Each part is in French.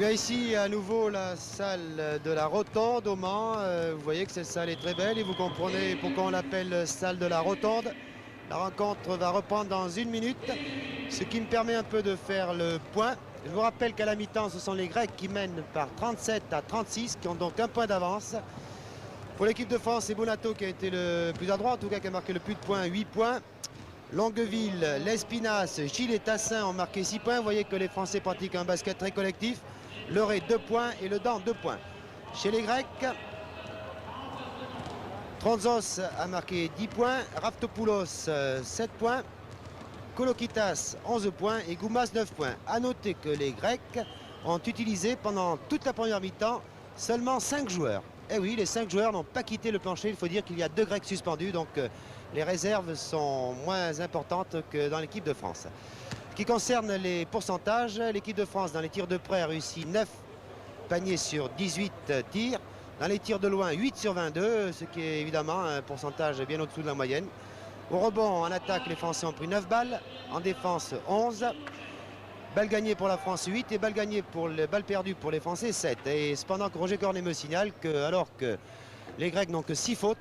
bien ici à nouveau la salle de la Rotonde au Mans. Vous voyez que cette salle est très belle et vous comprenez pourquoi on l'appelle salle de la Rotonde. La rencontre va reprendre dans 1 minute, ce qui me permet un peu de faire le point. Je vous rappelle qu'à la mi-temps, ce sont les Grecs qui mènent par 37-36, qui ont donc un point d'avance. Pour l'équipe de France, c'est Bonato qui a été le plus adroit, en tout cas qui a marqué le plus de points, 8 points. Longueville, Lespinasse, Gilles et Tassin ont marqué 6 points. Vous voyez que les Français pratiquent un basket très collectif. Leray 2 points et Le Dan 2 points. Chez les Grecs, Tronzos a marqué 10 points, Raftopoulos 7 points, Kolokitas 11 points et Goumas 9 points. A noter que les Grecs ont utilisé pendant toute la première mi-temps seulement 5 joueurs. Eh oui, les 5 joueurs n'ont pas quitté le plancher. Il faut dire qu'il y a 2 Grecs suspendus, donc les réserves sont moins importantes que dans l'équipe de France. Ce qui concerne les pourcentages, l'équipe de France dans les tirs de près a réussi 9 paniers sur 18 tirs. Dans les tirs de loin, 8 sur 22, ce qui est évidemment un pourcentage bien au-dessous de la moyenne. Au rebond, en attaque, les Français ont pris 9 balles. En défense, 11. Balles gagnées pour la France, 8. Et balles gagnées pour les balles perdues pour les Français, 7. Et cependant que Roger Cornet me signale que, alors que les Grecs n'ont que 6 fautes,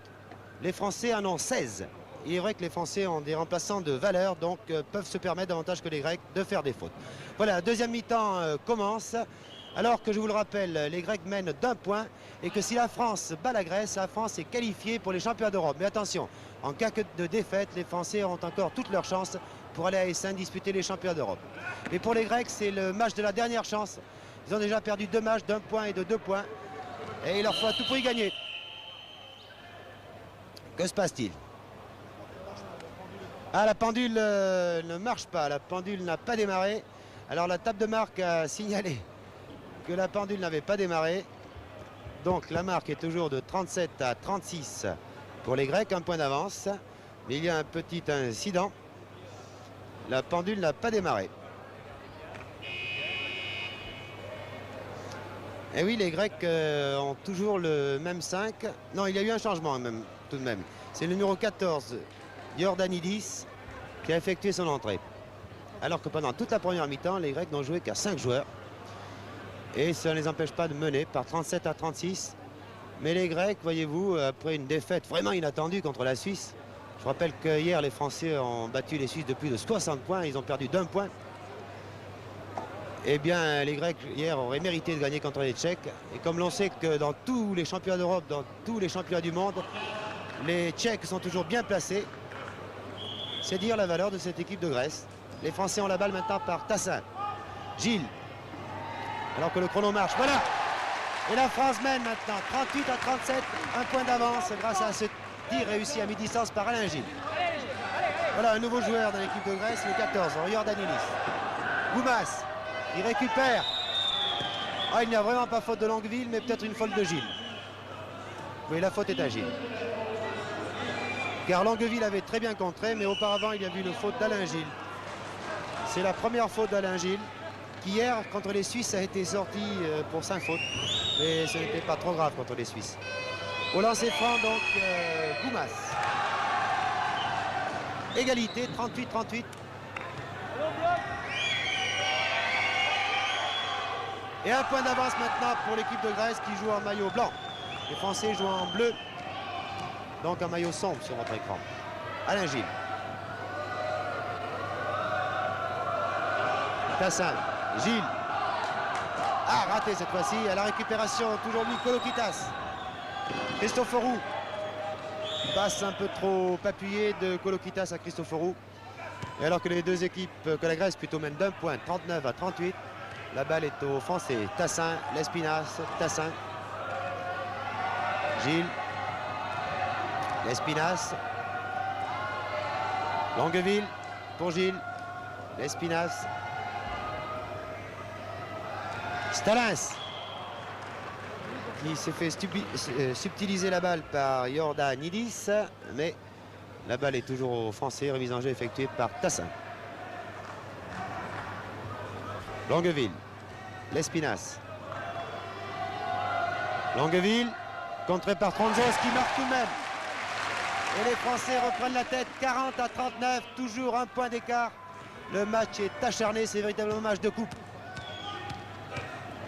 les Français en ont 16. Il est vrai que les Français ont des remplaçants de valeur, donc peuvent se permettre davantage que les Grecs de faire des fautes. Voilà, la deuxième mi-temps commence. Alors que, je vous le rappelle, les Grecs mènent d'1 point et que si la France bat la Grèce, la France est qualifiée pour les championnats d'Europe. Mais attention, en cas de défaite, les Français auront encore toutes leurs chances pour aller à Essen disputer les championnats d'Europe. Mais pour les Grecs, c'est le match de la dernière chance. Ils ont déjà perdu 2 matchs d'1 point et de 2 points. Et il leur faut à tout pour y gagner. Que se passe-t-il? Ah, la pendule ne marche pas. La pendule n'a pas démarré. Alors la table de marque a signalé que la pendule n'avait pas démarré. Donc la marque est toujours de 37-36 pour les Grecs, 1 point d'avance. Mais il y a un petit incident. La pendule n'a pas démarré. Et oui, les Grecs ont toujours le même 5. Non, il y a eu un changement même, tout de même. C'est le numéro 14, Jordanidis, qui a effectué son entrée. Alors que pendant toute la première mi-temps, les Grecs n'ont joué qu'à 5 joueurs. Et ça ne les empêche pas de mener par 37-36. Mais les Grecs, voyez-vous, après une défaite vraiment inattendue contre la Suisse, je rappelle que hier, les Français ont battu les Suisses de plus de 60 points. Ils ont perdu d'1 point. Eh bien, les Grecs, hier, auraient mérité de gagner contre les Tchèques. Et comme l'on sait que dans tous les championnats d'Europe, dans tous les championnats du monde, les Tchèques sont toujours bien placés. C'est dire la valeur de cette équipe de Grèce. Les Français ont la balle maintenant par Tassin. Gilles. Alors que le chrono marche. Voilà. Et la France mène maintenant 38-37. 1 point d'avance grâce à ce tir réussi à mi-distance par Alain Gilles. Voilà un nouveau joueur dans l'équipe de Grèce, le 14, Jordanidis. Goumas. Il récupère. Ah, il n'y a vraiment pas faute de Longueville, mais peut-être une faute de Gilles. Oui, la faute est à Gilles. Car Longueville avait très bien contré, mais auparavant, il y a eu une faute d'Alain Gilles. C'est la première faute d'Alain Gilles, qui hier, contre les Suisses, a été sorti pour 5 fautes. Mais ce n'était pas trop grave contre les Suisses. Au lancer franc, donc, Goumas. Égalité, 38-38. Et 1 point d'avance maintenant pour l'équipe de Grèce qui joue en maillot blanc. Les Français jouent en bleu. Donc un maillot sombre sur votre écran. Alain Gilles. Tassin. Gilles. Ah, raté cette fois-ci. À la récupération, toujours lui, Kolokitas. Christoforou. Passe un peu trop appuyé de Kolokitas à Christoforou. Et alors que les deux équipes, que la Grèce plutôt mène d'1 point, 39-38. La balle est aux Français. Tassin, Lespinasse, Tassin. Gilles. Lespinasse. Longueville pour Gilles. Lespinasse. Stalins. Qui s'est fait subtiliser la balle par Jordanidis. Mais la balle est toujours aux Français. Remise en jeu effectuée par Tassin. Longueville, Lespinasse. Longueville, contré par Tronzos qui marque tout de même. Et les Français reprennent la tête, 40-39, toujours 1 point d'écart. Le match est acharné, c'est véritablement un match de coupe.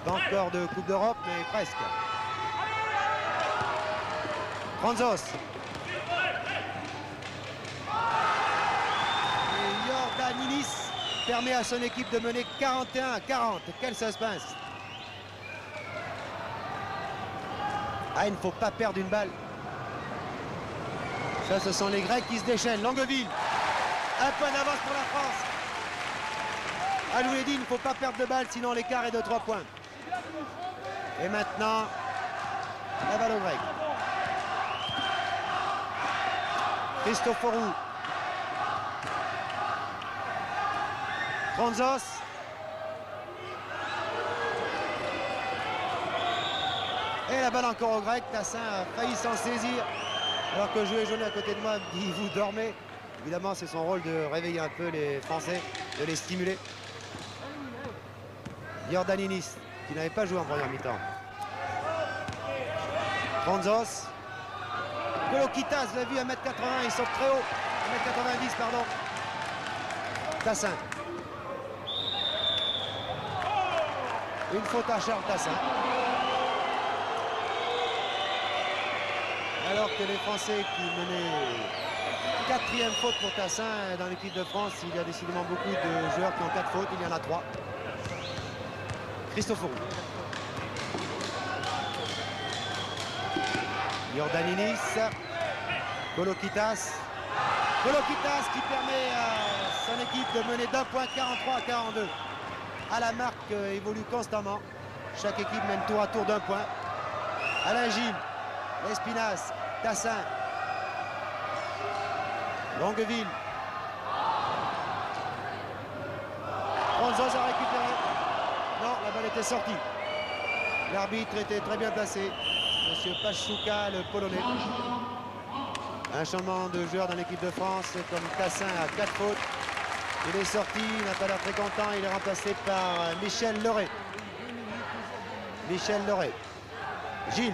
Pas encore de Coupe d'Europe, mais presque. Franzos. Et Iordaninis permet à son équipe de mener 41-40. Quel suspense! Ah, il ne faut pas perdre une balle. Ça, ce sont les Grecs qui se déchaînent. Longueville. Un point d'avance pour la France. Alouedi, il ne faut pas perdre de balle, sinon l'écart est de 3 points. Et maintenant, la balle au Grec. Christoforou. Franzos. Et la balle encore au Grec. Tassin a failli s'en saisir. Alors que Jouet Jaunet à côté de moi me dit vous dormez. Évidemment, c'est son rôle de réveiller un peu les Français, de les stimuler. Iordaninis, qui n'avait pas joué en première mi-temps. Franzos. Kolokitas, vous l'avez vu, 1m80, il saute très haut. 1m90, pardon. Tassin. Une faute à Charles Tassin. Alors que les Français qui menaient 4e faute pour Tassin dans l'équipe de France, il y a décidément beaucoup de joueurs qui ont 4 fautes, il y en a 3. Christoforou. Iordaninis. Kolokitas. Kolokitas qui permet à son équipe de mener d'un point 43-42. À la marque évolue constamment. Chaque équipe mène tour à tour d'un point. Alain Gilles. Lespinasse. Tassin. Longueville. Franzos a récupéré. Non, la balle était sortie. L'arbitre était très bien placé. Monsieur Pachuca, le Polonais. Un changement de joueur dans l'équipe de France, comme Tassin a 4 fautes. Il est sorti, il n'a pas l'air très content. Il est remplacé par Michel Leray. Michel Leray. Gilles.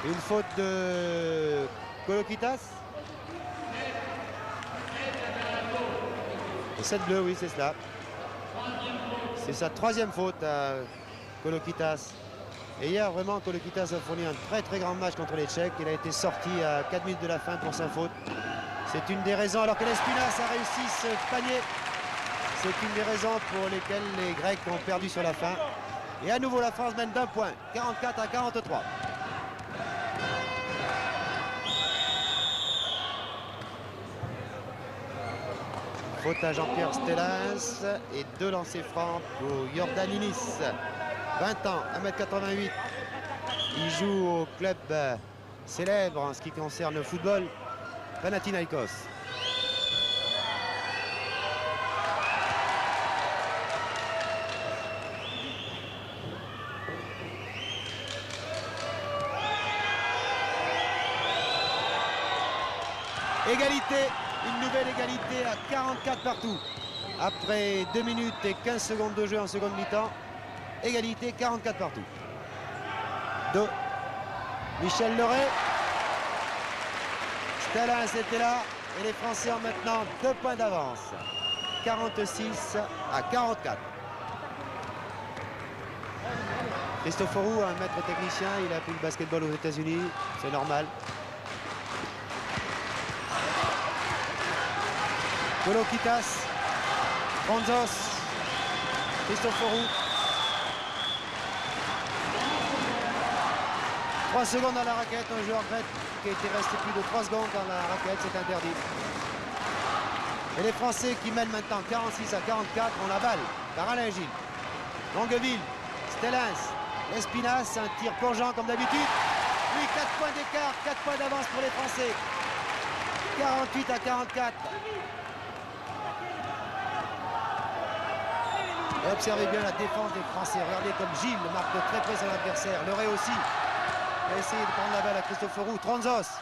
Une faute de Kolokitas. Et 7 bleus, oui, c'est cela. C'est sa 3e faute à Kolokitas. Et hier, vraiment, Kolokitas a fourni un très grand match contre les Tchèques. Il a été sorti à 4 minutes de la fin pour sa faute. C'est une des raisons, alors que l'Espinas a réussi ce panier, c'est une des raisons pour lesquelles les Grecs ont perdu sur la fin. Et à nouveau, la France mène d'un point, 44-43. Faute à Jean-Pierre Stellens et 2 lancers francs pour Iordaninis. 20 ans, 1m88. Il joue au club célèbre en ce qui concerne le football, Panathinaikos. Égalité, une nouvelle égalité à 44 partout. Après 2 minutes et 15 secondes de jeu en seconde mi-temps, égalité 44 partout. De Michel Leray. Stellens était là et les Français ont maintenant 2 points d'avance. 46 à 44. Christoforou, un maître technicien, il a appris le basketball aux États-Unis, c'est normal. Kolokitas, Franzos, Christoforou. 3 secondes dans la raquette, un joueur grec qui était resté plus de 3 secondes dans la raquette, c'est interdit. Et les Français qui mènent maintenant 46 à 44 ont la balle par Alain Gilles. Longueville, Stellens, Lespinasse, un tir plongeant comme d'habitude. Oui, 4 points d'écart, 4 points d'avance pour les Français. 48 à 44. Et observez bien la défense des Français. Regardez comme Gilles marque de très près son adversaire. Leray aussi. Il a essayé de prendre la balle à Christoforou. Franzos.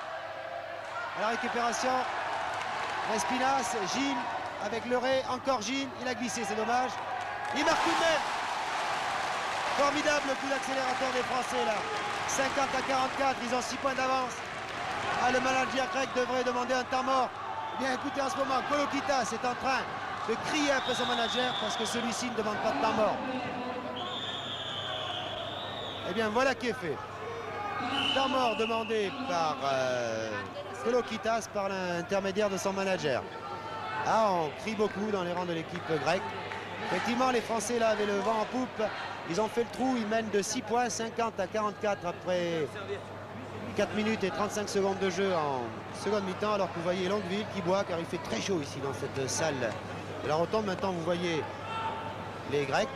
À la récupération. Lespinasse, Gilles avec Leray. Encore Gilles. Il a glissé, c'est dommage. Il marque tout de même. Formidable coup d'accélérateur des Français là. 50 à 44. Ils ont 6 points d'avance. Ah, le manager grec devrait demander un temps mort. Bien écoutez, en ce moment, Kolokitas est en train de crier après son manager parce que celui-ci ne demande pas de temps mort. Eh bien, voilà qui est fait. Temps mort demandé par Kolokitas par l'intermédiaire de son manager. Ah, on crie beaucoup dans les rangs de l'équipe grecque. Effectivement, les Français là avaient le vent en poupe. Ils ont fait le trou, ils mènent de 6 points, 50 à 44 après 4 minutes et 35 secondes de jeu en seconde mi-temps, alors que vous voyez Longueville qui boit car il fait très chaud ici dans cette salle de la Rotonde. Maintenant, vous voyez les Grecs.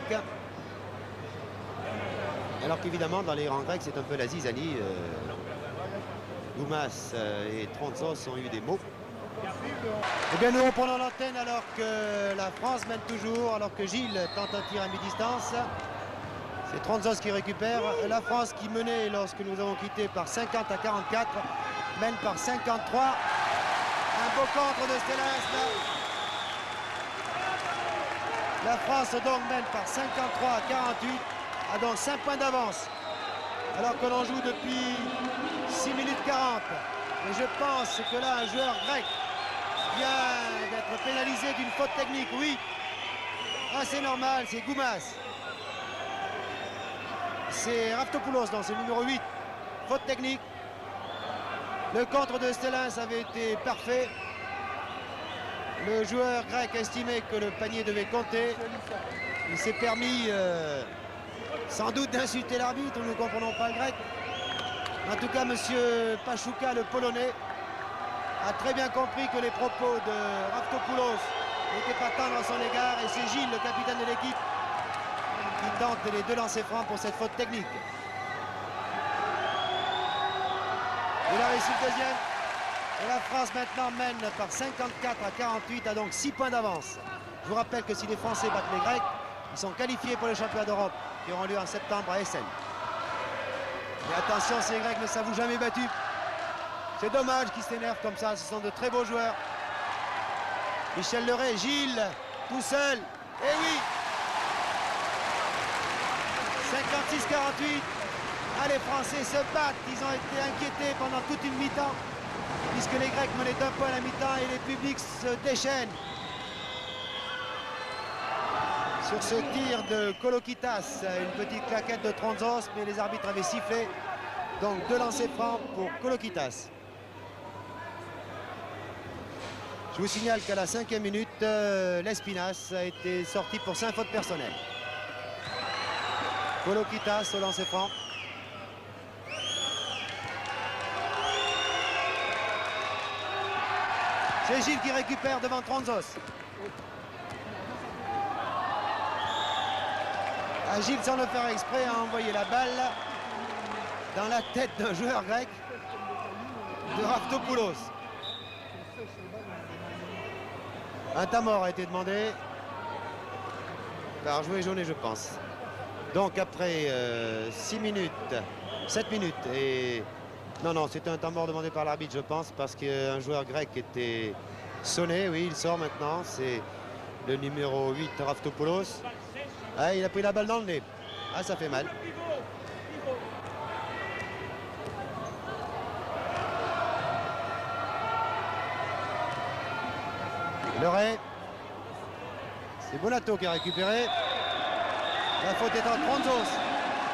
Alors qu'évidemment, dans les rangs grecs, c'est un peu la zizanie. Goumas et Trontzos ont eu des mots. Eh bien, nous reprenons l'antenne alors que la France mène toujours, alors que Gilles tente un tir à mi-distance. C'est Trontzos qui récupère. La France qui menait lorsque nous avons quitté par 50 à 44, mène par 53. Un beau contre de Stellas. La France donc mène par 53 à 48, a donc 5 points d'avance. Alors que l'on joue depuis 6 minutes 40. Et je pense que là, un joueur grec vient d'être pénalisé d'une faute technique. Oui, ah, c'est normal, c'est Goumas. C'est Raftopoulos, non, c'est le numéro 8. Faute technique. Le contre de Stellas avait été parfait. Le joueur grec estimait que le panier devait compter. Il s'est permis sans doute d'insulter l'arbitre, nous ne comprenons pas le grec. En tout cas, M. Pachouka, le Polonais, a très bien compris que les propos de Raftopoulos n'étaient pas tendres à son égard. Et c'est Gilles, le capitaine de l'équipe, qui tente les 2 lancers francs pour cette faute technique. Il a réussi le deuxième. Et la France maintenant mène par 54 à 48, a donc 6 points d'avance. Je vous rappelle que si les Français battent les Grecs, ils sont qualifiés pour les championnats d'Europe qui auront lieu en septembre à Essen. Mais attention, ces Grecs ne s'avouent jamais battus. C'est dommage qu'ils s'énervent comme ça, ce sont de très beaux joueurs. Michel Leray, Gilles, tout seul. Et oui, 56-48. Ah, les Français se battent, ils ont été inquiétés pendant toute une mi-temps, puisque les Grecs menaient d'1 point à la mi-temps et les publics se déchaînent. Sur ce tir de Kolokitas, une petite claquette de Trontzos, mais les arbitres avaient sifflé. Donc 2 lancers francs pour Kolokitas. Je vous signale qu'à la 5e minute, l'Espinas a été sorti pour 5 fautes personnelles. Kolokitas au lancer franc. C'est Gilles qui récupère devant Trontzos. Gilles, sans le faire exprès, a envoyé la balle dans la tête d'un joueur grec, de Raftopoulos. Un temps mort a été demandé par jouer jaune, je pense. Donc après 6 minutes, 7 minutes et... Non, c'était un temps mort demandé par l'arbitre, je pense, parce qu'un joueur grec était sonné. Oui, il sort maintenant, c'est le numéro 8, Raftopoulos. Ah, il a pris la balle dans le nez. Ah, ça fait mal. Leray. C'est Bonato qui a récupéré. La faute est en Trontzos.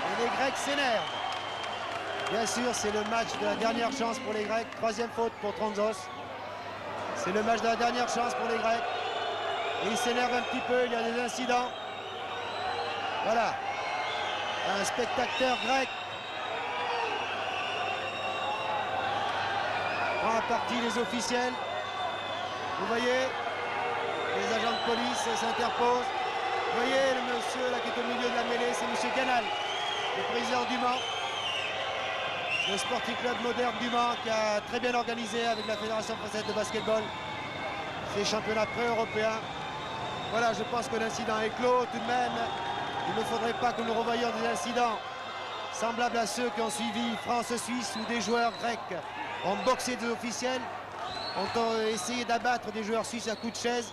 Et les Grecs s'énervent. Bien sûr, c'est le match de la dernière chance pour les Grecs. 3e faute pour Trontzos. C'est le match de la dernière chance pour les Grecs. Et ils s'énervent un petit peu, il y a des incidents. Voilà. Un spectateur grec prend à partie les officiels. Vous voyez, les agents de police s'interposent. Vous voyez le monsieur là qui est au milieu de la mêlée, c'est monsieur Canal, le président du Mans, le Sporting Club moderne du Mans, qui a très bien organisé avec la Fédération française de basketball ces championnats pré-européens. Voilà, je pense que l'incident est clos. Tout de même, il ne faudrait pas que nous revoyions des incidents semblables à ceux qui ont suivi France-Suisse, où des joueurs grecs ont boxé des officiels, ont essayé d'abattre des joueurs suisses à coups de chaise.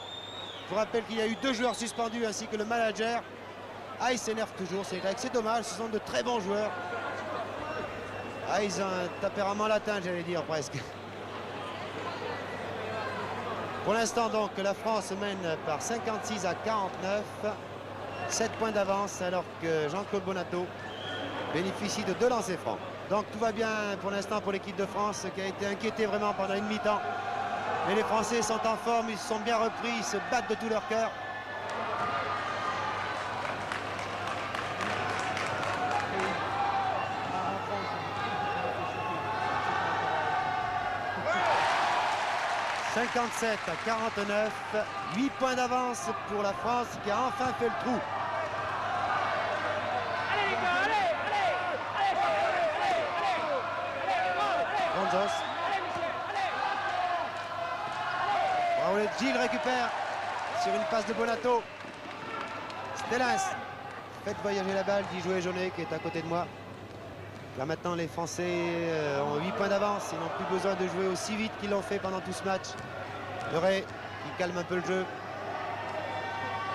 Je vous rappelle qu'il y a eu 2 joueurs suspendus ainsi que le manager. Ah, ils s'énervent toujours, ces Grecs. C'est dommage, ce sont de très bons joueurs. Ah, ils ont un tempérament latin, j'allais dire presque. Pour l'instant, donc, la France mène par 56 à 49. 7 points d'avance, alors que Jean-Claude Bonato bénéficie de 2 lancers francs. Donc tout va bien pour l'instant pour l'équipe de France, qui a été inquiétée vraiment pendant une mi-temps. Mais les Français sont en forme, ils se sont bien repris, ils se battent de tout leur cœur. « 57 à 49, 8 points d'avance pour la France qui a enfin fait le trou. » Gilles récupère sur une passe de Bonato. Stellens, faites voyager la balle, dit Joël Jaunet qui est à côté de moi. Là maintenant les Français ont 8 points d'avance, ils n'ont plus besoin de jouer aussi vite qu'ils l'ont fait pendant tout ce match. Leray qui calme un peu le jeu.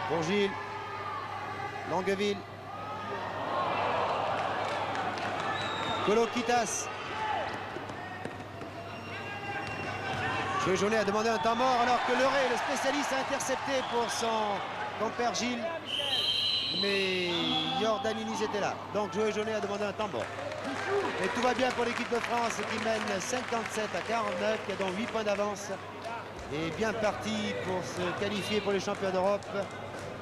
Pour Gilles. Longueville. Kolokitas. Joël Jaunet a demandé un temps mort alors que Leray, le spécialiste, a intercepté pour son compère Gilles. Mais Jordanini était là. Donc Joël Jaunet a demandé un temps mort. Et tout va bien pour l'équipe de France qui mène 57 à 49, qui a donc 8 points d'avance. Et bien parti pour se qualifier pour les champions d'Europe.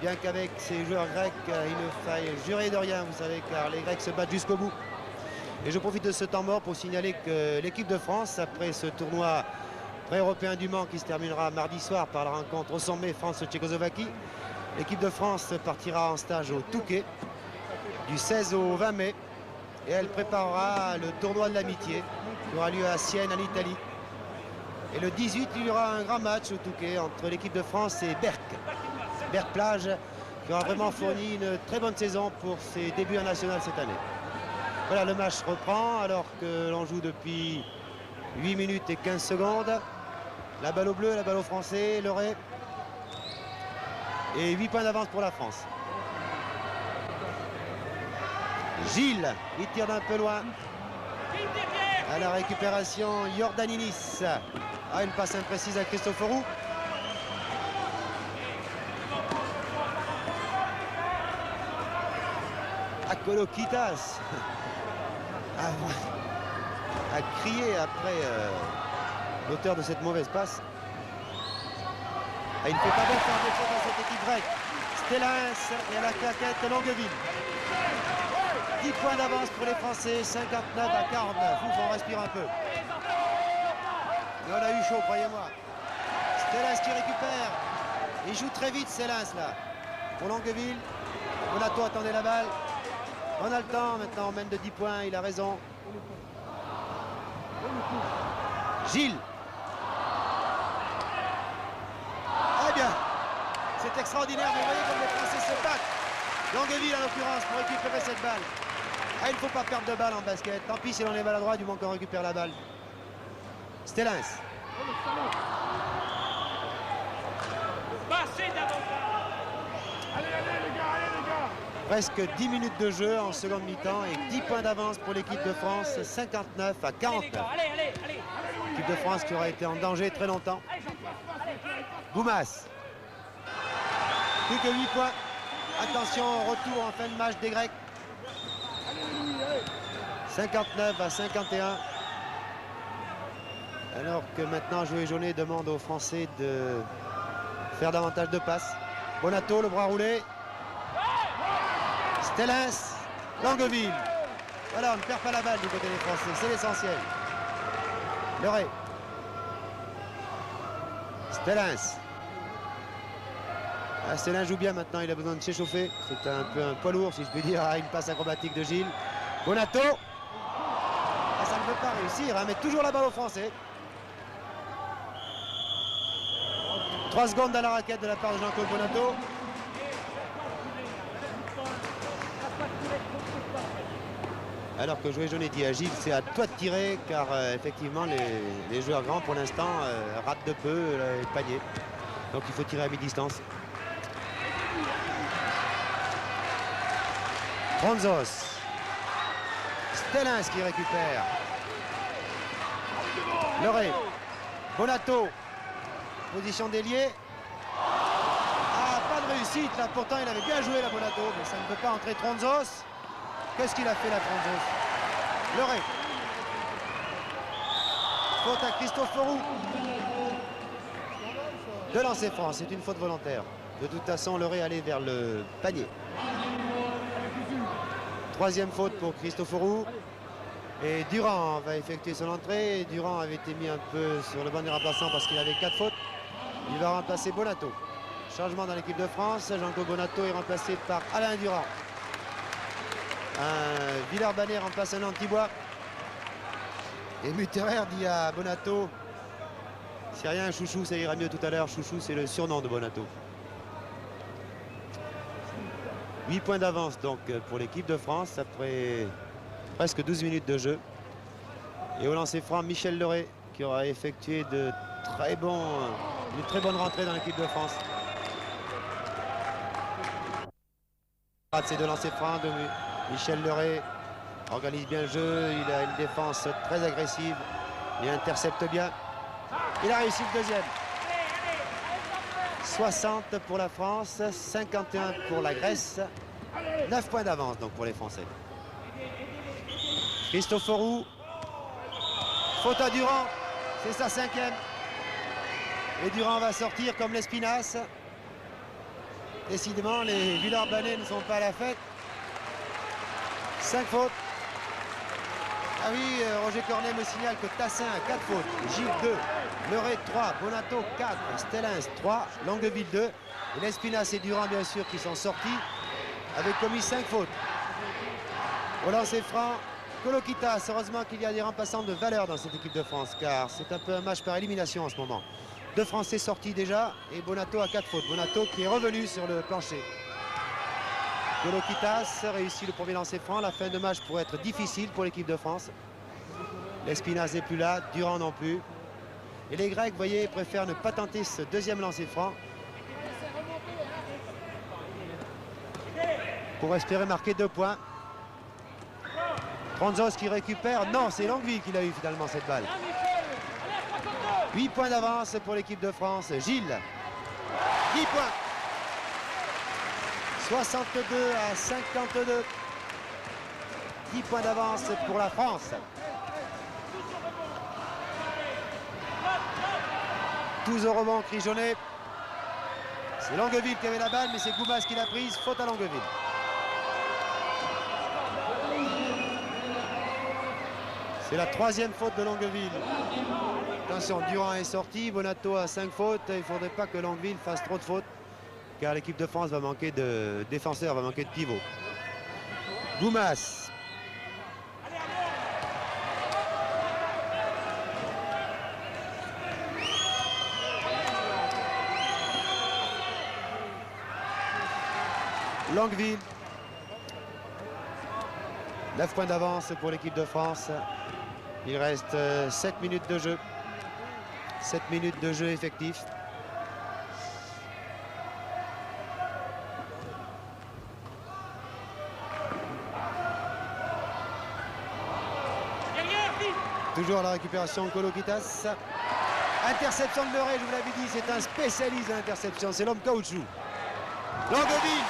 Bien qu'avec ces joueurs grecs, il ne faille jurer de rien, vous savez, car les Grecs se battent jusqu'au bout. Et je profite de ce temps mort pour signaler que l'équipe de France, après ce tournoi pré-européen du Mans qui se terminera mardi soir par la rencontre au sommet France-Tchécoslovaquie, l'équipe de France partira en stage au Touquet du 16 au 20 mai et elle préparera le tournoi de l'amitié qui aura lieu à Sienne en Italie. Et le 18, il y aura un grand match au Touquet entre l'équipe de France et Berck-Plage, qui aura vraiment fourni une très bonne saison pour ses débuts en national cette année. Voilà, le match reprend alors que l'on joue depuis 8 minutes et 15 secondes. La balle au bleu, la balle au français, Leray. Et 8 points d'avance pour la France. Gilles, il tire d'un peu loin. À la récupération, Jordaninis. Ah, une passe imprécise à Christoforou. À Kolokitas. A crié après l'auteur de cette mauvaise passe. Il ne peut pas bien faire défaut dans cette équipe grecque. Stellens et à la claquette Longueville. 10 points d'avance pour les Français, 59 à 49. Ouf, on respire un peu. Et on a eu chaud, croyez-moi. Stellens qui récupère. Il joue très vite, Stellens, là. Pour Longueville. Bonato attendait la balle. On a le temps, maintenant on mène de 10 points, il a raison. Gilles. Eh bien, c'est extraordinaire, mais vous voyez comme les Français se battent. Longueville en l'occurrence pour récupérer cette balle. Ah, il ne faut pas perdre de balle en basket. Tant pis si l'on est maladroit, du moins qu'on récupère la balle. Stellens. Presque 10 minutes de jeu en seconde mi-temps et 10 points d'avance pour l'équipe de France, 59 à 49. L'équipe de France qui aura été en danger très longtemps. Goumas. Plus que 8 points. Attention, retour en fin de match des Grecs. 59 à 51. Alors que maintenant, Joël Jaunet demande aux Français de faire davantage de passes. Bonato, le bras roulé. Stellens, Longueville. Voilà, on ne perd pas la balle du côté des Français, c'est l'essentiel. Leray. Stellens. Ah, Stellens joue bien maintenant, il a besoin de s'échauffer. C'est un peu un poids lourd, si je puis dire, à une passe acrobatique de Gilles. Bonato. Ah, ça ne peut pas réussir, hein, mais toujours la balle aux Français. 3 secondes dans la raquette de la part de Jean-Claude Bonato. Alors que Joël Jaunet dit à Gilles, c'est à toi de tirer, car effectivement les joueurs grands pour l'instant ratent de peu le panier. Donc il faut tirer à mi-distance. Franzos. Stellens qui récupère. Leray. Bonato. position d'ailier. Ah, pas de réussite là, pourtant il avait bien joué la Bonato, mais ça ne peut pas entrer Tronzos. Qu'est-ce qu'il a fait la Tronzos? Leray. Faute à Christoforou. De lancer franc, c'est une faute volontaire. De toute façon, Leray allait vers le panier. Troisième faute pour Christoforou. Et Durand va effectuer son entrée. Durand avait été mis un peu sur le banc des remplaçants parce qu'il avait 4 fautes. Il va remplacer Bonato. Changement dans l'équipe de France. Jean-Claude Bonato est remplacé par Alain Durand. Un Villers-Bannet remplace un Antibois. Et Mutterer dit à Bonato, c'est rien, Chouchou, ça ira mieux tout à l'heure. Chouchou, c'est le surnom de Bonato. 8 points d'avance donc pour l'équipe de France après presque 12 minutes de jeu. Et au lancer franc, Michel Leray qui aura effectué une très bonne rentrée dans l'équipe de France. Ces deux lancers francs de Michel Leray organise bien le jeu, il a une défense très agressive, il intercepte bien. Il a réussi le deuxième. 60 pour la France, 51 pour la Grèce. 9 points d'avance donc pour les Français. Christoforou. Faute à Durand. C'est sa 5e. Et Durand va sortir comme l'Espinasse. Décidément, les Villers-Bannet ne sont pas à la fête. 5 fautes. Ah oui, Roger Cornet me signale que Tassin a 4 fautes. Gilles 2. Leray 3, Bonato 4, Stellens 3, Longueville 2. Et l'Espinasse et Durand, bien sûr, qui sont sortis, avaient commis 5 fautes. Au lancer franc, Coloquitas. Heureusement qu'il y a des remplaçants de valeur dans cette équipe de France, car c'est un peu un match par élimination en ce moment. 2 Français sortis déjà, et Bonato a 4 fautes. Bonato qui est revenu sur le plancher. Coloquitas réussit le premier lancer franc. La fin de match pourrait être difficile pour l'équipe de France. L'Espinasse n'est plus là, Durand non plus. Et les Grecs, vous voyez, préfèrent ne pas tenter ce deuxième lancer franc pour espérer marquer 2 points. Tronzos qui récupère. Non, c'est Longueville qui l'a eu finalement cette balle. 8 points d'avance pour l'équipe de France. Gilles, 10 points. 62 à 52. 10 points d'avance pour la France. Tous au rebond, Crijonnet. C'est Longueville qui avait la balle, mais c'est Goumas qui l'a prise. Faute à Longueville. C'est la 3e faute de Longueville. Attention, Durand est sorti. Bonato a 5 fautes. Il ne faudrait pas que Longueville fasse trop de fautes, car l'équipe de France va manquer de défenseurs, va manquer de pivot. Goumas. Longueville. 9 points d'avance pour l'équipe de France. Il reste 7 minutes de jeu. 7 minutes de jeu effectif. Toujours la récupération de Coloquitas. Interception de Leray, je vous l'avais dit, c'est un spécialiste de l'interception. C'est l'homme caoutchouc. Longueville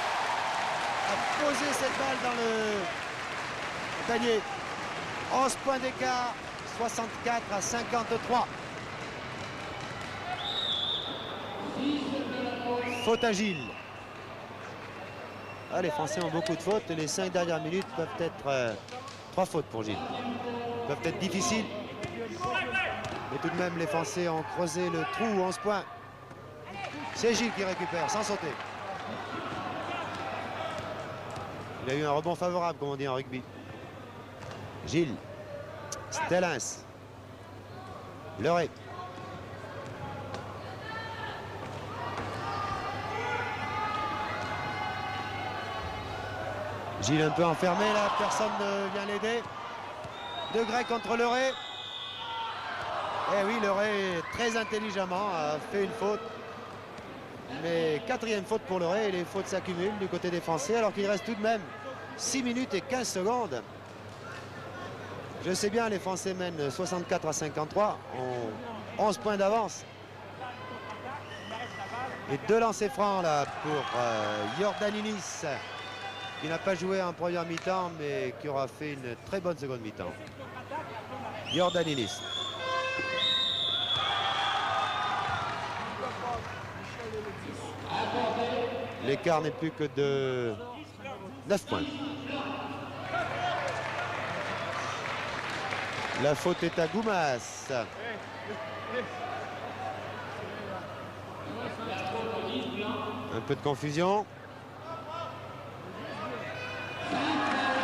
a posé cette balle dans le panier. 11 points d'écart, 64 à 53. Faute à Gilles. Ah, les Français ont beaucoup de fautes. Les 5 dernières minutes peuvent être 3 fautes pour Gilles. Peuvent être difficiles. Mais tout de même, les Français ont creusé le trou. 11 points. C'est Gilles qui récupère sans sauter. Il a eu un rebond favorable, comme on dit en rugby. Gilles. Stellens. Leray. Gilles un peu enfermé là, personne ne vient l'aider. De Grec contre Leray. Eh oui, Leray très intelligemment a fait une faute. Mais 4e faute pour Leray et les fautes s'accumulent du côté des Français alors qu'il reste tout de même 6 minutes et 15 secondes. Je sais bien, les Français mènent 64 à 53, ont 11 points d'avance. Et 2 lancers francs là pour Iordaninis, qui n'a pas joué en première mi-temps, mais qui aura fait une très bonne seconde mi-temps. Iordaninis. L'écart n'est plus que de 9 points. La faute est à Goumas. Un peu de confusion.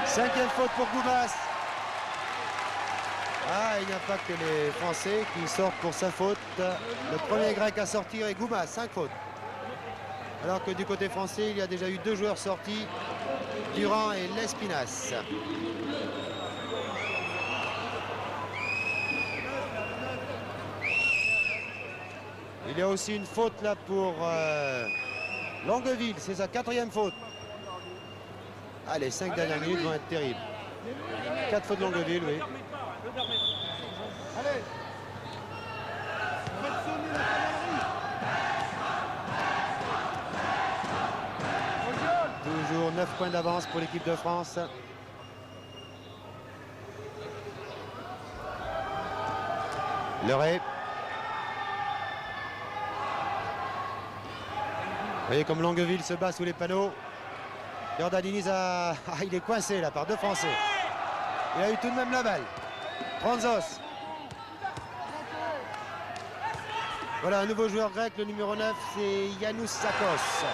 5e faute pour Goumas. Ah, il n'y a pas que les Français qui sortent pour sa faute. Le premier grec à sortir est Goumas, 5 fautes. Alors que du côté français, il y a déjà eu 2 joueurs sortis, Durand et Lespinasse. Il y a aussi une faute là pour Longueville, c'est sa 4e faute. Ah, les 5 dernières minutes vont être terribles. 4 fautes de Longueville, oui. Toujours 9 points d'avance pour l'équipe de France. Leray. Vous voyez comme Longueville se bat sous les panneaux. Iordaninis il est coincé là par 2 Français. Il a eu tout de même la balle. Franzos. Voilà un nouveau joueur grec, le numéro 9, c'est Yanous Sakos.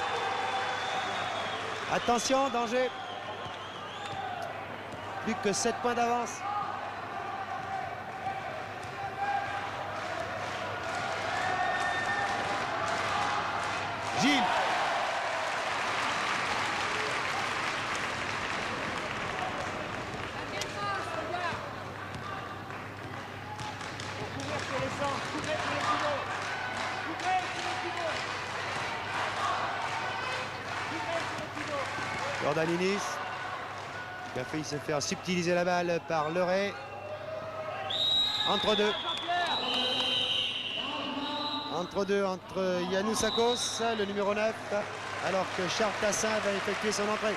Attention, danger. Plus que 7 points d'avance. Gilles. Iordaninis qui a failli se faire subtiliser la balle par Leray. Entre deux, entre Yanous Sakos, le numéro 9, alors que Charles Tassin va effectuer son entrée.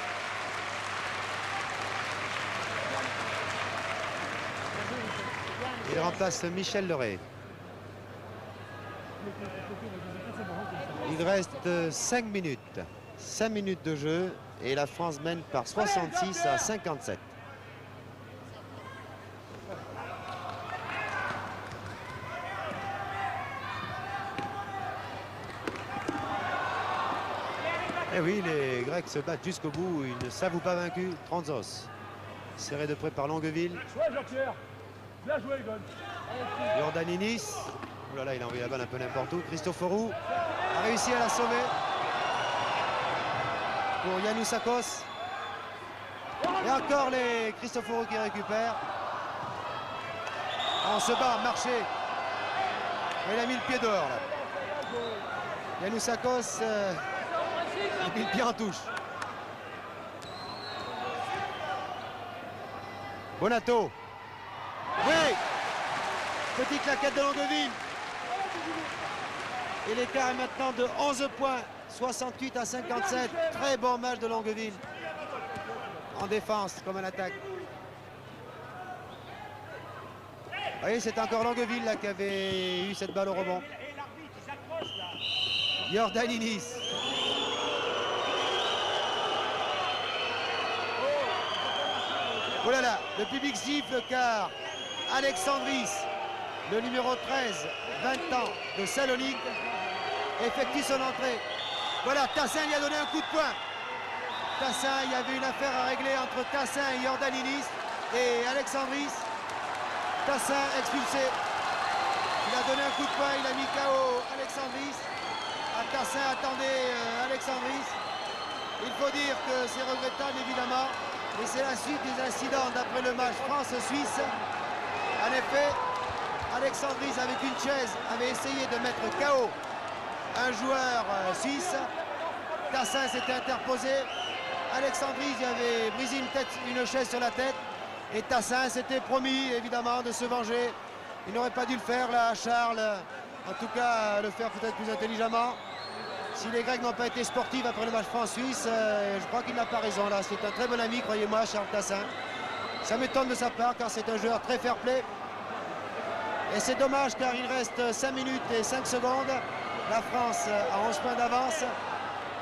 Il remplace Michel Leray. Il reste 5 minutes. 5 minutes de jeu et la France mène par 66 à 57. Et oui, les Grecs se battent jusqu'au bout. Ils ne s'avouent pas vaincus. Franzos, serré de près par Longueville. Bien joué, Egon. Iordaninis. Oh là là, il a envoyé la balle un peu n'importe où. Christoforou a réussi à la sauver. Pour Yanous Sakos. Et encore les Christoforou qui récupèrent. On se bat, marché. Il a mis le pied dehors là. Yanous Sakos a mis le pied en touche. Bonato. Oui. Petite claquette de Longueville. Et l'écart est maintenant de 11 points. 68 à 57. Très bon match de Longueville. En défense comme en attaque. Vous voyez, c'est encore Longueville là, qui avait eu cette balle au rebond. Iordaninis. Oh là là, le public siffle car Alexandris, le numéro 13, 20 ans de Salonique, effectue son entrée. Voilà, Tassin lui a donné un coup de poing. Tassin, il y avait une affaire à régler entre Tassin et Iordaninis et Alexandris. Tassin expulsé. Il a donné un coup de poing, il a mis KO Alexandris. Tassin attendait Alexandris. Il faut dire que c'est regrettable évidemment, mais c'est la suite des incidents d'après le match France-Suisse. En effet, Alexandris avec une chaise avait essayé de mettre KO un joueur suisse. Tassin s'était interposé. Alexandris avait brisé une chaise sur la tête. Et Tassin s'était promis évidemment de se venger. Il n'aurait pas dû le faire là, Charles. En tout cas, le faire peut-être plus intelligemment. Si les Grecs n'ont pas été sportifs après le match France-Suisse, je crois qu'il n'a pas raison là. C'est un très bon ami, croyez-moi, Charles Tassin. Ça m'étonne de sa part car c'est un joueur très fair-play. Et c'est dommage car il reste 5 minutes et 5 secondes. La France a 11 points d'avance.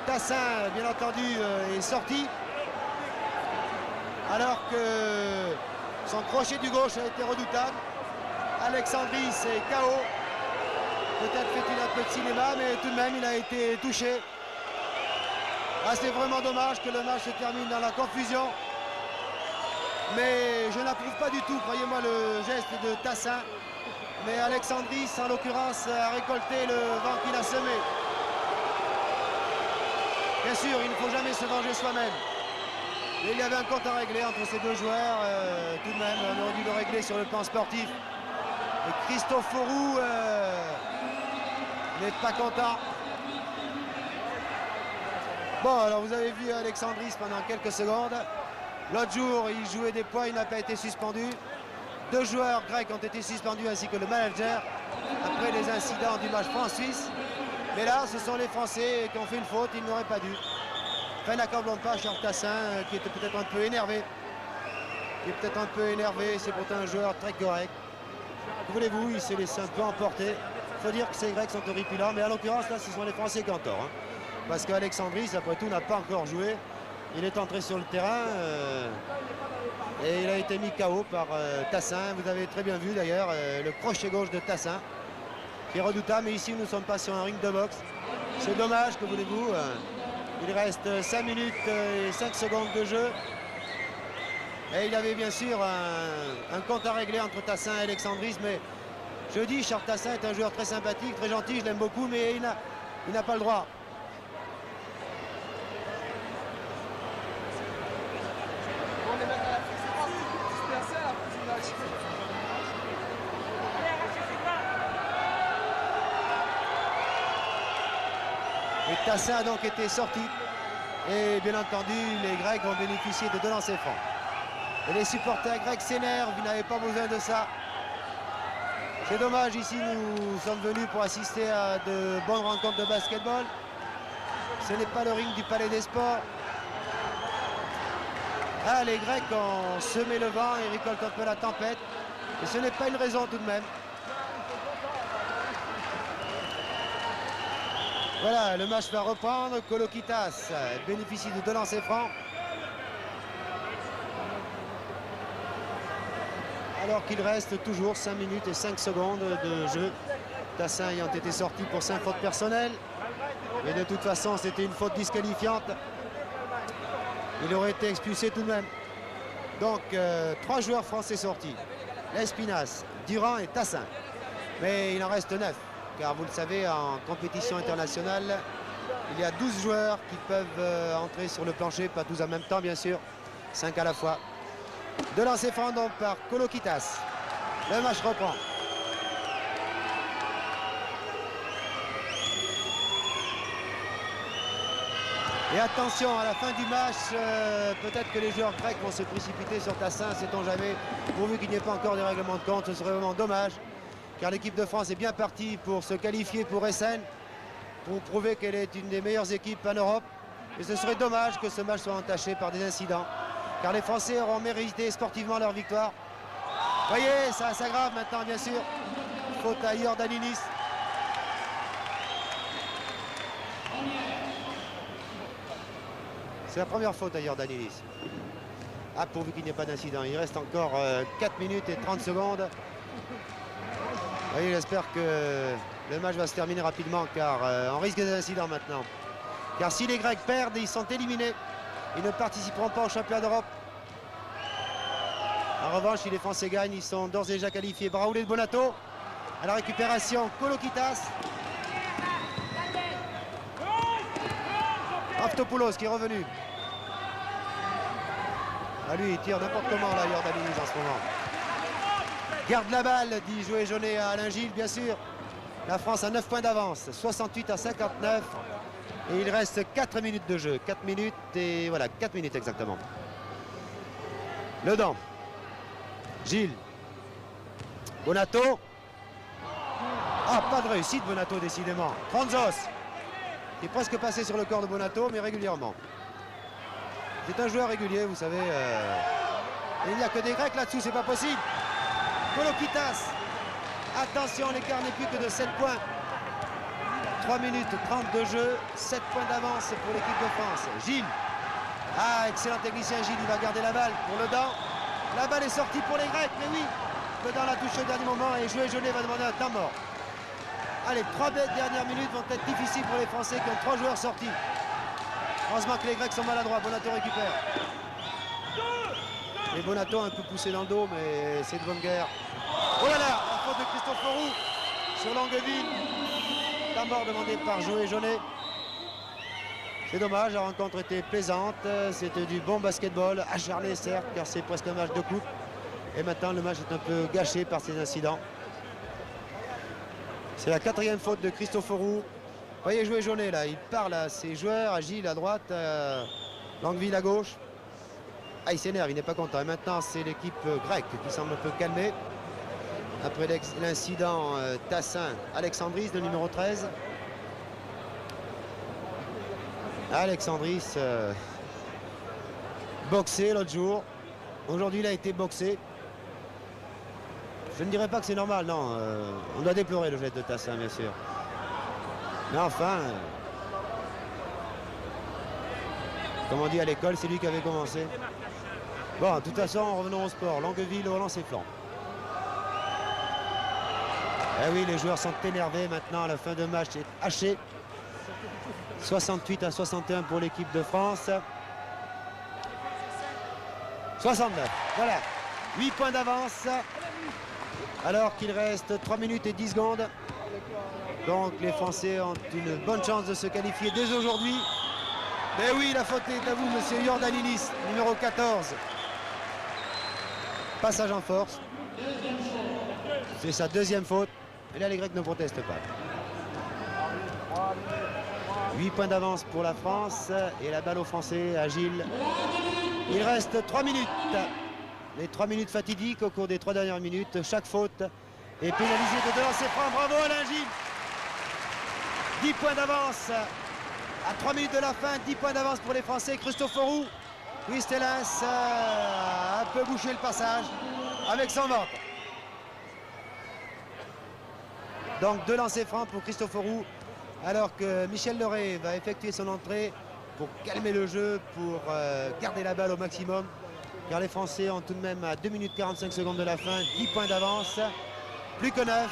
Tassin, bien entendu, est sorti. Alors que son crochet du gauche a été redoutable. Alexandris est KO. Peut-être fait-il un peu de cinéma, mais tout de même, il a été touché. Ah, c'est vraiment dommage que le match se termine dans la confusion. Mais je n'approuve pas du tout, croyez-moi, le geste de Tassin. Mais Alexandris, en l'occurrence, a récolté le vent qu'il a semé. Bien sûr, il ne faut jamais se venger soi-même. Mais il y avait un compte à régler entre ces deux joueurs. Tout de même, on aurait dû le régler sur le plan sportif. Et Christoforou n'est pas content. Bon, alors vous avez vu Alexandris pendant quelques secondes. L'autre jour, il jouait des points, il n'a pas été suspendu. 2 joueurs grecs ont été suspendus ainsi que le manager après les incidents du match France-Suisse. Mais là, ce sont les Français qui ont fait une faute, ils n'auraient pas dû. Enfin, n'accablons pas Charles Tassin, qui était peut-être un peu énervé. C'est pourtant un joueur très correct. Que voulez-vous, il s'est laissé un peu emporter. Il faut dire que ces Grecs sont horripilants, mais en l'occurrence, là, ce sont les Français qui ont tort. Hein. Parce qu'Alexandris, après tout, n'a pas encore joué. Il est entré sur le terrain et il a été mis KO par Tassin. Vous avez très bien vu d'ailleurs le crochet gauche de Tassin qui est redoutable. Mais ici, nous ne sommes pas sur un ring de boxe. C'est dommage, que voulez-vous. Il reste 5 minutes et 5 secondes de jeu. Et il y avait bien sûr un compte à régler entre Tassin et Alexandris. Mais je dis, Charles Tassin est un joueur très sympathique, très gentil, je l'aime beaucoup, mais il n'a pas le droit. Et Tassin a donc été sorti. Et bien entendu, les Grecs vont bénéficier de 2 lancers francs. Et les supporters grecs s'énervent, ils n'avaient pas besoin de ça. C'est dommage, ici nous sommes venus pour assister à de bonnes rencontres de basketball. Ce n'est pas le ring du Palais des Sports. Ah, les Grecs ont semé le vent et récoltent un peu la tempête. Et ce n'est pas une raison tout de même. Voilà, le match va reprendre. Kolokitas bénéficie de 2 lancers francs. Alors qu'il reste toujours 5 minutes et 5 secondes de jeu. Tassin ayant été sorti pour 5 fautes personnelles. Mais de toute façon, c'était une faute disqualifiante. Il aurait été expulsé tout de même. Donc, 3 joueurs français sortis. Lespinasse, Durand et Tassin. Mais il en reste 9. Car vous le savez, en compétition internationale, il y a 12 joueurs qui peuvent entrer sur le plancher. Pas tous en même temps, bien sûr. 5 à la fois. 2 lancers francs donc par Kolokitas. Le match reprend. Et attention, à la fin du match, peut-être que les joueurs grecs vont se précipiter sur Tassin, sait-on jamais, pourvu qu'il n'y ait pas encore des règlements de compte. Ce serait vraiment dommage, car l'équipe de France est bien partie pour se qualifier pour Essen, pour prouver qu'elle est une des meilleures équipes en Europe. Et ce serait dommage que ce match soit entaché par des incidents, car les Français auront mérité sportivement leur victoire. Vous voyez, ça s'aggrave maintenant, bien sûr. Faute à Iordaninis. C'est la première faute à Iordaninis. Ah, pourvu qu'il n'y ait pas d'incident. Il reste encore 4 minutes et 30 secondes. Vous voyez, j'espère que le match va se terminer rapidement, car on risque des incidents maintenant. Car si les Grecs perdent, ils sont éliminés. Ils ne participeront pas au championnat d'Europe. En revanche, si les Français gagnent, ils sont d'ores et déjà qualifiés. Braoulé de Bonato. À la récupération, Kolokitas. Raftopoulos qui est revenu. Ah, lui, il tire n'importe comment, là, Iordaninis, en ce moment. Garde la balle, dit Joël Jaunet à Alain Gilles, bien sûr. La France a 9 points d'avance, 68 à 59. Et il reste 4 minutes de jeu. 4 minutes et voilà, 4 minutes exactement. Le Dent. Gilles. Bonato. Ah, pas de réussite, Bonato, décidément. Franzos. qui est presque passé sur le corps de Bonato, mais régulièrement. C'est un joueur régulier, vous savez. Et il n'y a que des Grecs là-dessous, c'est pas possible. Kolokitas. Attention, l'écart n'est plus que de 7 points. 3 minutes 30 de jeu, 7 points d'avance pour l'équipe de France. Gilles. Ah, excellent technicien Gilles, il va garder la balle pour le dent. La balle est sortie pour les Grecs, mais oui. Le dent l'a touché au dernier moment et Joué Jaunet va demander un temps mort. Allez, 3 dernières minutes vont être difficiles pour les Français qui ont 3 joueurs sortis. Heureusement que les Grecs sont maladroits. Bonato récupère. Et Bonato a un peu poussé dans le dos, mais c'est de bonne guerre. Oh là là, la faute de Christoforou sur Longueville. Temps mort demandé par Joué Jaunet. C'est dommage, la rencontre était plaisante. C'était du bon basketball, acharné certes, car c'est presque un match de coupe. Et maintenant, le match est un peu gâché par ces incidents. C'est la 4e faute de Christoforou. Voyez Joué Jaunet là, il parle à ses joueurs, à Gilles à droite, Longueville à gauche. Ah, il s'énerve, il n'est pas content. Et maintenant, c'est l'équipe grecque qui semble un peu calmée. Après l'incident Tassin-Alexandris, le numéro 13. Alexandris boxé l'autre jour. Aujourd'hui, il a été boxé. Je ne dirais pas que c'est normal, non. On doit déplorer le geste de Tassin, bien sûr. Mais enfin, comme on dit à l'école, c'est lui qui avait commencé. Bon, de toute façon, revenons au sport. Longueville au lancer flanc. Eh oui, les joueurs sont énervés maintenant. La fin de match est hachée. 68 à 61 pour l'équipe de France. 69. Voilà. 8 points d'avance. Alors qu'il reste 3 minutes et 10 secondes. Donc les Français ont une bonne chance de se qualifier dès aujourd'hui. Mais oui, la faute est à vous, monsieur Iordaninis, numéro 14. Passage en force. C'est sa 2e faute. Et là, les Grecs ne protestent pas. 8 points d'avance pour la France. Et la balle aux Français, à Gilles. Il reste 3 minutes. Les 3 minutes fatidiques au cours des 3 dernières minutes. Chaque faute est pénalisée de 2 lancers francs. Bravo Alain Gilles. 10 points d'avance à 3 minutes de la fin. 10 points d'avance pour les Français. Christoforou. Christelens a un peu bouché le passage avec son ventre. Donc 2 lancers francs pour Christoforou. Alors que Michel Leray va effectuer son entrée pour calmer le jeu, pour garder la balle au maximum. Car les Français ont tout de même à 2 minutes 45 secondes de la fin 10 points d'avance. Plus que 9.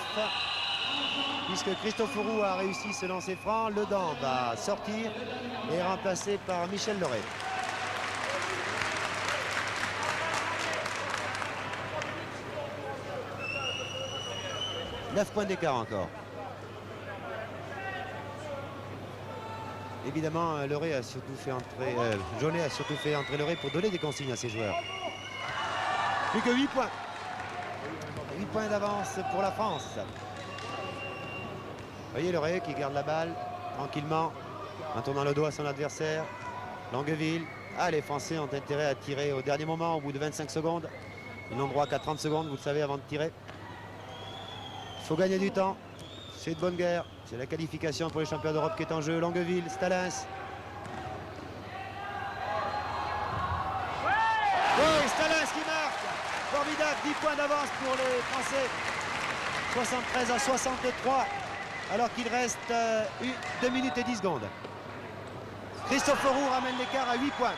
Puisque Christoforou a réussi ce lancer franc. Le dent va sortir et est remplacé par Michel Leray. « 9 points d'écart encore. Évidemment, Leray a surtout fait entrer, Jaunet a surtout fait entrer Leray pour donner des consignes à ses joueurs. Plus que 8 points. 8 points d'avance pour la France. Vous voyez Leray qui garde la balle tranquillement en tournant le dos à son adversaire. Longueville. Ah, les Français ont intérêt à tirer au dernier moment, au bout de 25 secondes. Ils n'ont droit qu'à 30 secondes, vous le savez, avant de tirer. Il faut gagner du temps. C'est de bonne guerre. C'est la qualification pour les champions d'Europe qui est en jeu. Longueville, Stalins. Oui, Stalins qui marque. Formidable, 10 points d'avance pour les Français. 73 à 63. Alors qu'il reste 2 minutes et 10 secondes. Christoforou ramène l'écart à 8 points.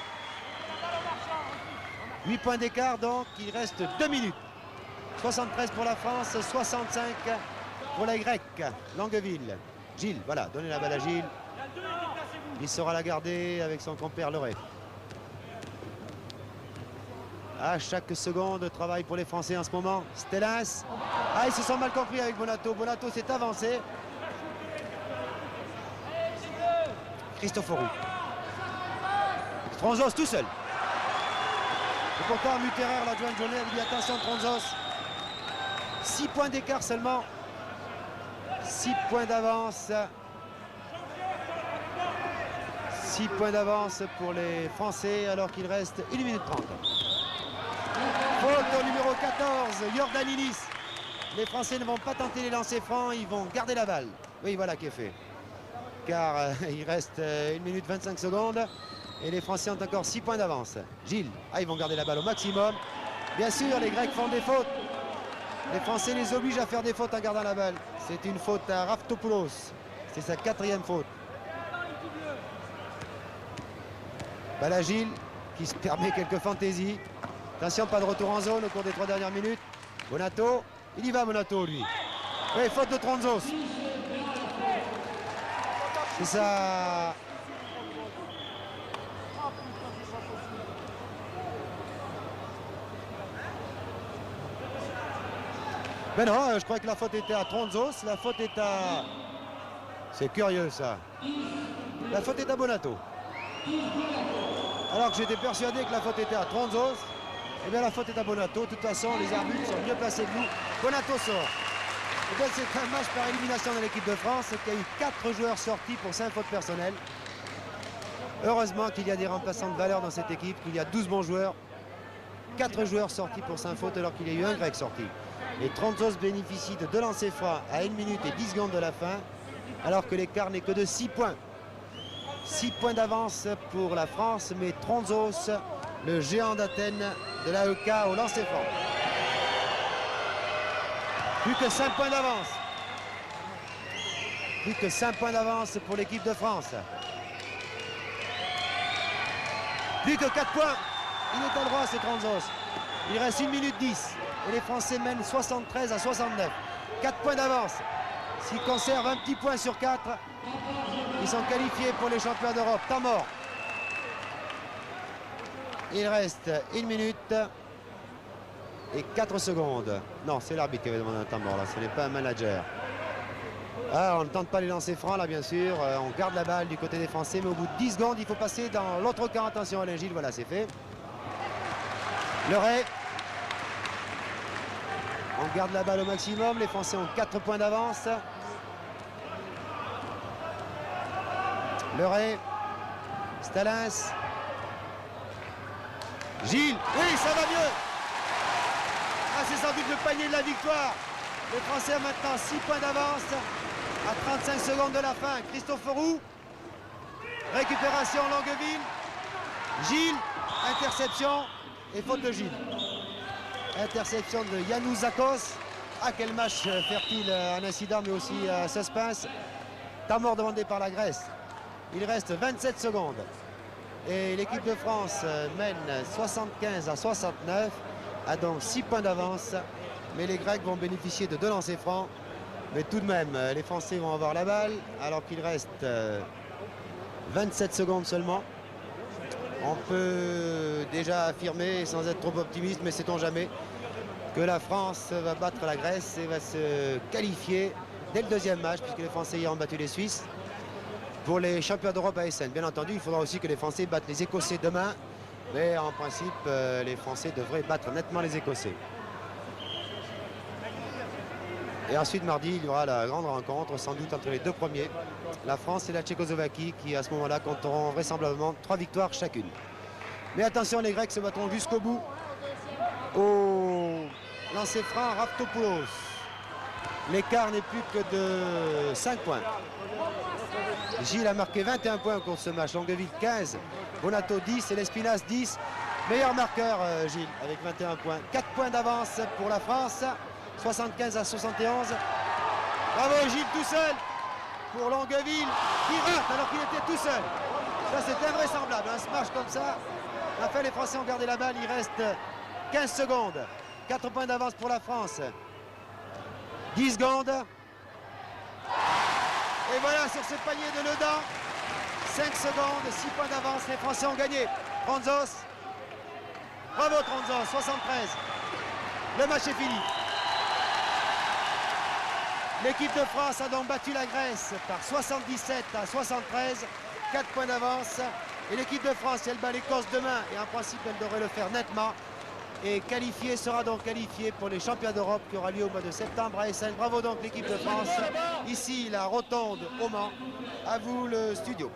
8 points d'écart, donc il reste 2 minutes. 73 pour la France, 65 pour les Grecs. Longueville. Gilles, voilà, donnez la balle à Gilles. Il saura la garder avec son compère Leray. À chaque seconde, travail pour les Français en ce moment. Stellas. Ah, ils se sont mal compris avec Bonato. Bonato s'est avancé. Christoforou. Tronzos tout seul. Et pourtant, Mutterer, l'adjoint de Jaunet, lui dit attention Tronzos. 6 points d'écart seulement. 6 points d'avance. 6 points d'avance pour les Français alors qu'il reste 1 minute 30. Faute au numéro 14, Iordaninis. Les Français ne vont pas tenter les lancers francs, ils vont garder la balle. Oui, voilà qui est fait. car il reste 1 minute 25 secondes et les Français ont encore 6 points d'avance. Gilles, ils vont garder la balle au maximum. Bien sûr, les Grecs font des fautes. Les Français les obligent à faire des fautes en gardant la balle. C'est une faute à Raftopoulos. C'est sa 4e faute. Là, Gilles qui se permet quelques fantaisies. Attention, pas de retour en zone au cours des 3 dernières minutes. Bonato, il y va Bonato lui. Oui, faute de Tronzos. C'est ça. Ben non, je crois que la faute était à Tronzos. La faute est à... C'est curieux ça. La faute est à Bonato. Alors que j'étais persuadé que la faute était à Tronzos. Eh bien la faute est à Bonato. De toute façon, les arbitres sont mieux placés que nous. Bonato sort. Eh bien, c'est un match par élimination de l'équipe de France qui a eu 4 joueurs sortis pour 5 fautes personnelles. Heureusement qu'il y a des remplaçants de valeur dans cette équipe, qu'il y a 12 bons joueurs. 4 joueurs sortis pour 5 fautes alors qu'il y a eu un grec sorti. Et Tronzos bénéficie de 2 lancers francs à 1 minute et 10 secondes de la fin, alors que l'écart n'est que de 6 points. 6 points d'avance pour la France, mais Tronzos, le géant d'Athènes de l'AEK au lancer franc. Plus que 5 points d'avance. Plus que 5 points d'avance pour l'équipe de France. Plus que 4 points. Il est à droit, c'est Tronzos. Il reste 1 minute 10. Et les Français mènent 73 à 69. 4 points d'avance. S'ils conservent un petit point sur 4, ils sont qualifiés pour les championnats d'Europe. Temps mort. Il reste 1 minute et 4 secondes. Non, c'est l'arbitre qui avait demandé un temps mort là. Ce n'est pas un manager. On ne tente pas les lancers francs là, bien sûr. On garde la balle du côté des Français, mais au bout de 10 secondes, il faut passer dans l'autre camp. Attention Alain Gilles, voilà, c'est fait. Leray. On garde la balle au maximum. Les Français ont 4 points d'avance. Leray. Stalins. Gilles. Oui, ça va mieux. C'est sans doute le panier de la victoire. Les Français ont maintenant 6 points d'avance à 35 secondes de la fin. Christophe Roux. Récupération Longueville. Gilles. Interception et faute de Gilles. Interception de Yannou Zakos. Quel match fertile, un incident mais aussi suspense. Temps mort demandé par la Grèce. Il reste 27 secondes. Et l'équipe de France mène 75 à 69. A donc 6 points d'avance. Mais les Grecs vont bénéficier de 2 lancers francs. Mais tout de même, les Français vont avoir la balle. Alors qu'il reste 27 secondes seulement. On peut déjà affirmer, sans être trop optimiste, mais sait-on jamais, que la France va battre la Grèce et va se qualifier dès le 2e match, puisque les Français y ont battu les Suisses, pour les championnats d'Europe à Essen. Bien entendu, il faudra aussi que les Français battent les Écossais demain, mais en principe, les Français devraient battre nettement les Écossais. Et ensuite, mardi, il y aura la grande rencontre, sans doute entre les 2 premiers, la France et la Tchécoslovaquie, qui à ce moment-là compteront vraisemblablement 3 victoires chacune. Mais attention, les Grecs se battront jusqu'au bout. Au lancer franc, Raftopoulos. L'écart n'est plus que de 5 points. Gilles a marqué 21 points au cours de ce match. Longueville 15, Bonato 10 et Lespinasse 10. Meilleur marqueur, Gilles, avec 21 points. 4 points d'avance pour la France. 75 à 71. Bravo Gilles tout seul pour Longueville qui rate alors qu'il était tout seul. Ça c'est invraisemblable, un smash comme ça. Enfin les Français ont gardé la balle, il reste 15 secondes. 4 points d'avance pour la France. 10 secondes. Et voilà sur ce panier de Ledan. 5 secondes, 6 points d'avance, les Français ont gagné. Tronzos. Bravo Tronzos, 73. Le match est fini. L'équipe de France a donc battu la Grèce par 77 à 73, 4 points d'avance. Et l'équipe de France, si elle bat l'Écosse demain, et en principe elle devrait le faire nettement, et sera donc qualifiée pour les championnats d'Europe qui aura lieu au mois de septembre à Essen. Bravo donc l'équipe de France. Ici la Rotonde au Mans. À vous le studio.